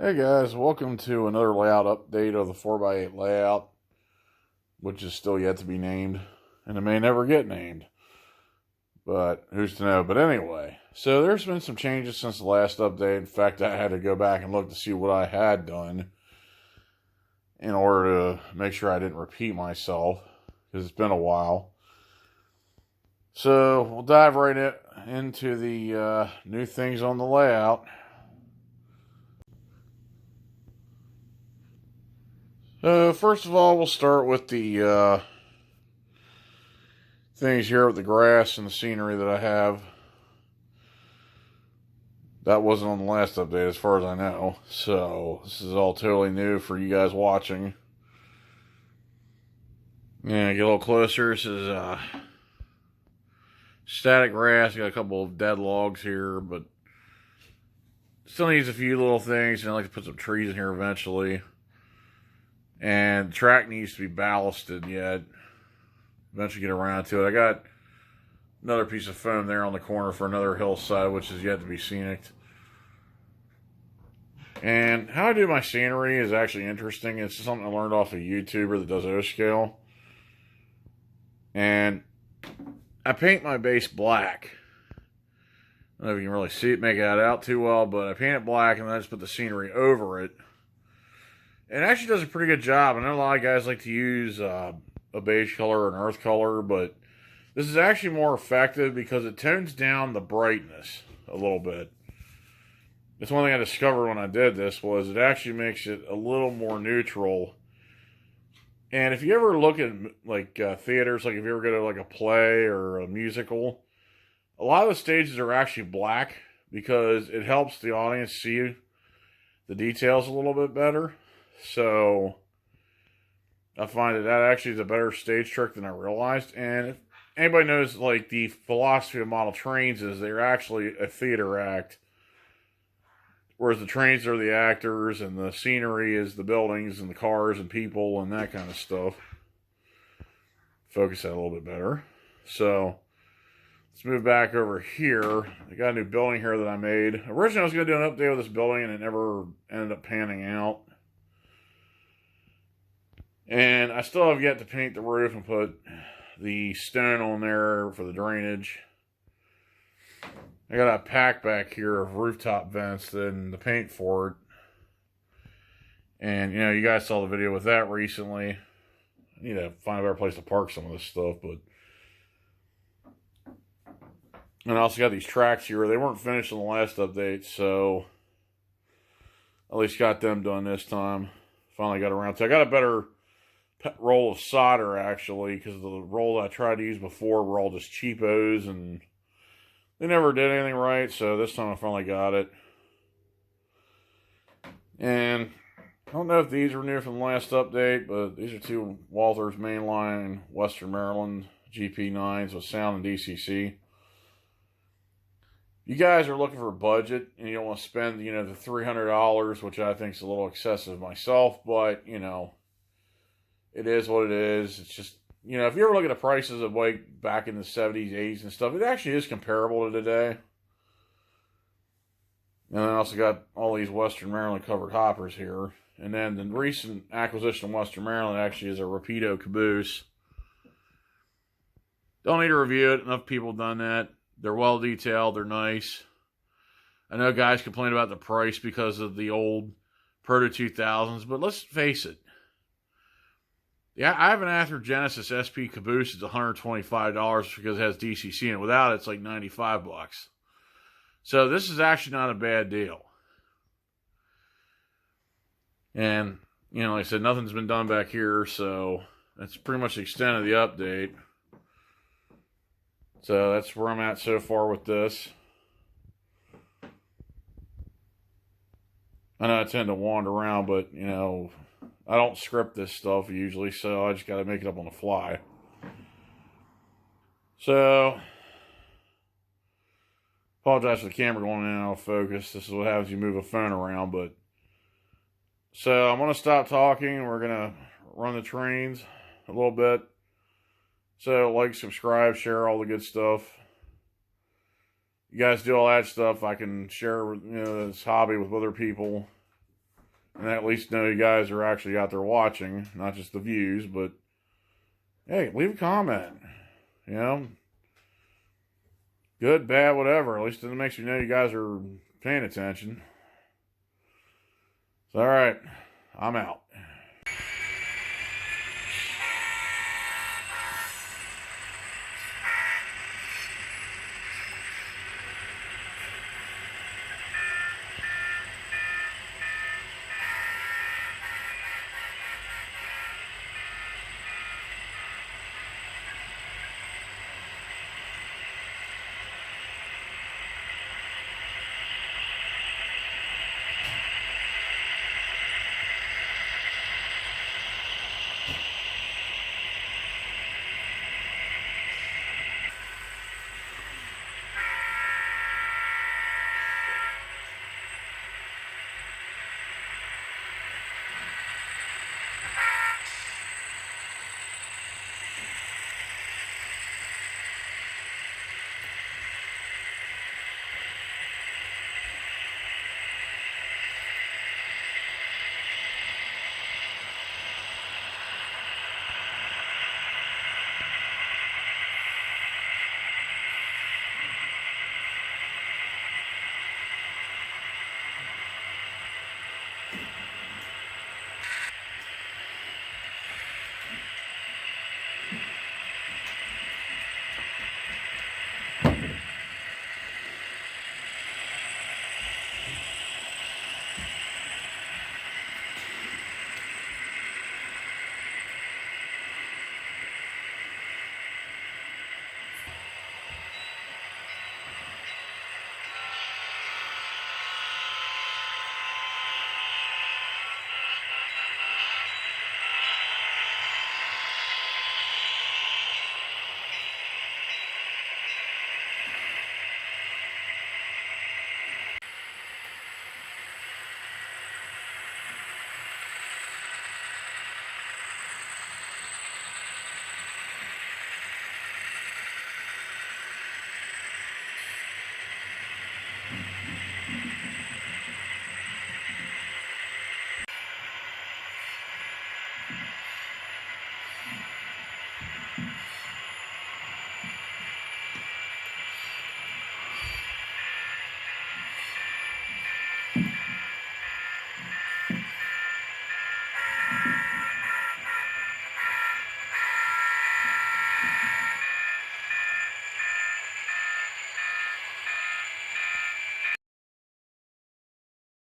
Hey guys, welcome to another layout update of the 4x8 layout, which is still yet to be named, and it may never get named, but who's to know. But anyway, so there's been some changes since the last update. In fact, I had to go back and look to see what I had done in order to make sure I didn't repeat myself, because it's been a while. So we'll dive right into the new things on the layout. First of all, we'll start with the things here with the grass and the scenery that I have. That wasn't on the last update as far as I know. So this is all totally new for you guys watching. Yeah, get a little closer. This is static grass. Got a couple of dead logs here, but still needs a few little things. And I'd like to put some trees in here eventually. And the track needs to be ballasted yet. Eventually get around to it. I got another piece of foam there on the corner for another hillside, which is yet to be scenic. And how I do my scenery is actually interesting. It's something I learned off a YouTuber that does O-scale. And I paint my base black. I don't know if you can really see it, make that out too well, but I paint it black and then I just put the scenery over it. It actually does a pretty good job. I know a lot of guys like to use a beige color or an earth color, but this is actually more effective because it tones down the brightness a little bit. That's one thing I discovered when I did this, was it actually makes it a little more neutral. And if you ever look at like theaters, like if you ever go to like a play or a musical, a lot of the stages are actually black because it helps the audience see the details a little bit better. So I find that actually is a better stage trick than I realized. And if anybody knows, like, the philosophy of model trains is they're actually a theater act, whereas the trains are the actors and the scenery is the buildings and the cars and people and that kind of stuff. Focus that a little bit better. So let's move back over here. I got a new building here that I made. Originally I was going to do an update with this building and it never ended up panning out. And I still have yet to paint the roof and put the stone on there for the drainage. I got a pack back here of rooftop vents and the paint for it. And, you know, you guys saw the video with that recently. I need to find a better place to park some of this stuff, but... And I also got these tracks here. They weren't finished on the last update, so... At least got them done this time. Finally got around to it. I got a better roll of solder, actually, because the roll I tried to use before were all just cheapos, and they never did anything right, so this time I finally got it. And I don't know if these are new from the last update, but these are two Walthers mainline Western Maryland GP9s with sound and DCC. You guys are looking for a budget, and you don't want to spend, you know, the $300, which I think is a little excessive myself, but, you know, it is what it is. It's just, you know, if you ever look at the prices of like back in the 70s, 80s and stuff, it actually is comparable to today. And I also got all these Western Maryland covered hoppers here. And then the recent acquisition of Western Maryland actually is a Rapido caboose. Don't need to review it. Enough people have done that. They're well detailed. They're nice. I know guys complain about the price because of the old Proto 2000s, but let's face it. Yeah, I have an Athearn Genesis SP caboose. It's $125 because it has DCC in it. Without it, it's like $95. So this is actually not a bad deal. And, you know, like I said, nothing's been done back here, so that's pretty much the extent of the update. So that's where I'm at so far with this. I know I tend to wander around, but, you know, I don't script this stuff usually, so I just got to make it up on the fly. So, apologize for the camera going in and out of focus. This is what happens when you move a phone around, but... So, I'm going to stop talking, and we're going to run the trains a little bit. So, like, subscribe, share, all the good stuff. You guys do all that stuff, I can share, you know, this hobby with other people. And at least know you guys are actually out there watching, not just the views, but hey, leave a comment. You know, good, bad, whatever. At least it makes you know you guys are paying attention. So, all right, I'm out.